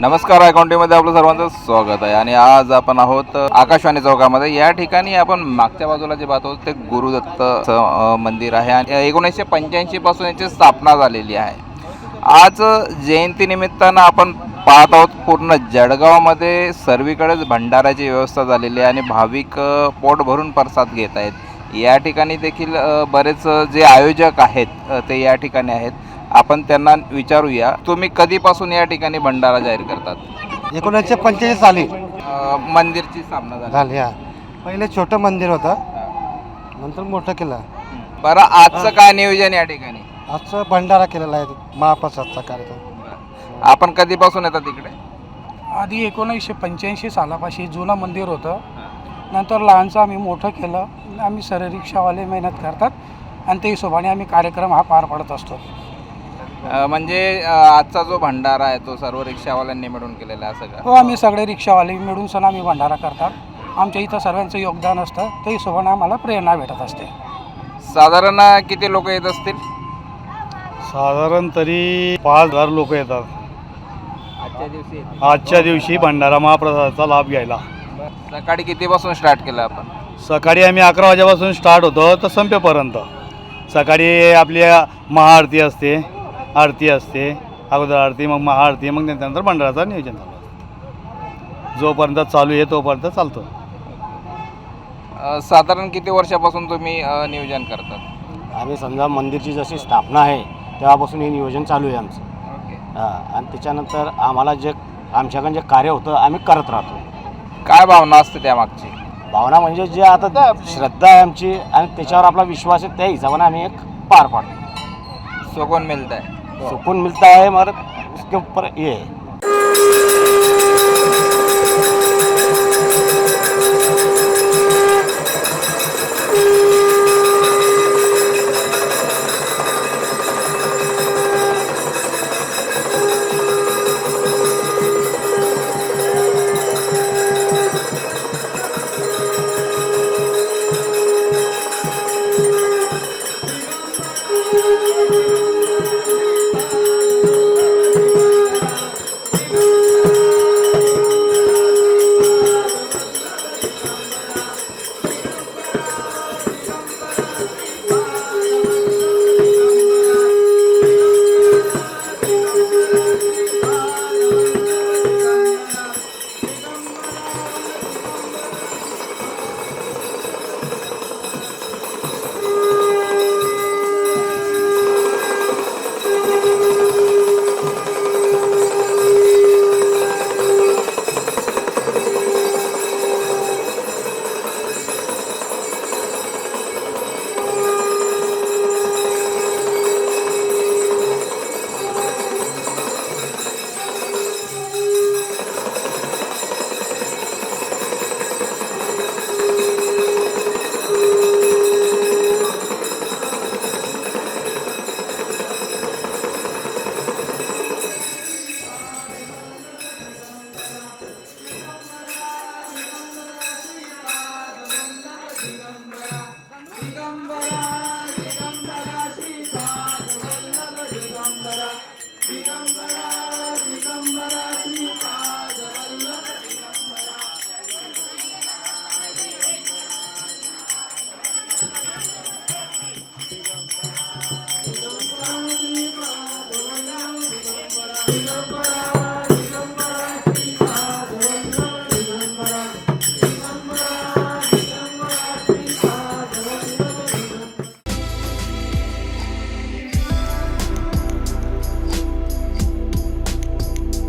नमस्कार, अकाउंटिंगमध्ये आपलं सर्वांचं स्वागत आहे. आणि आज आपण आहोत आकाशवाणी चौकामध्ये. या ठिकाणी आपण मागच्या बाजूला जे पाहतो ते गुरुदत्त मंदिर आहे आणि 1985 पासून याची स्थापना झालेली आहे. आज जयंतीनिमित्तानं आपण पाहत आहोत पूर्ण जळगावमध्ये सर्वीकडेच भंडाऱ्याची व्यवस्था झालेली आहे आणि भाविक पोट भरून प्रसाद घेत आहेत. या ठिकाणी देखील बरेच जे आयोजक आहेत ते या ठिकाणी आहेत. आपण त्यांना विचारूया, तुम्ही कधीपासून या ठिकाणी भंडारा जाहीर करतात? 1945 साली मंदिरची स्थापना झाली. झाली. हा, पहिले छोटं मंदिर होतं, नंतर मोठं केलं. बरं, आजचं काय नियोजन या ठिकाणी? आजचं भंडारा केलेला आहे, महाप्रसादचा कार्यक्रम. आपण कधीपासून येतात तिकडे? आधी 1985 सालापाशी जुनं मंदिर होतं. नंतर लहानचं आम्ही मोठं केलं. आम्ही सर्व रिक्षावाले मेहनत करतात आणि त्या हिशोबाने आम्ही कार्यक्रम हा पार पाडत असतो. म्हणजे आजचा जो भंडारा आहे तो सर्व रिक्षावाल्यांनी मिळून केलेला आहे, असं का? हो, आम्ही सगळे रिक्षावाले मिळून सण आम्ही भंडारा करतात. आमच्या इथं सर्वांचं योगदान असतं, त्या हिशोबाने आम्हाला प्रेरणा भेटत असते. साधारण किती लोक येत असतील? साधारण तरी 5,000 लोक येतात आजच्या दिवशी भंडारा महाप्रसादाचा लाभ घ्यायला. सकाळी कितीपासून स्टार्ट केलं आपण? सकाळी आम्ही 11 वाजेपासून स्टार्ट होतो तर संपेपर्यंत. सकाळी आपली महाआरती असते, अगोदर आरती, मग महाआरती, मग त्याच्यानंतर भंडाराचं नियोजन चालू असतं. जोपर्यंत चालू आहे तोपर्यंत चालतो. साधारण किती वर्षापासून तुम्ही नियोजन करतात? आम्ही समजा मंदिरची जशी स्थापना आहे तेव्हापासून हे नियोजन चालू आहे आमचं. हां, आणि त्याच्यानंतर आम्हाला जे आमच्याकडे जे कार्य होतं आम्ही करत राहतो. काय भावना असते त्यामागची? भावना म्हणजे जे आता श्रद्धा आहे आमची आणि त्याच्यावर आपला विश्वास आहे, त्या हिशोबाने आम्ही एक पार पाडतो. सुकून मिळत आहे. सुकून मिलता है, मगर उसके ऊपर ये है. दिगंबरा दिगंबरा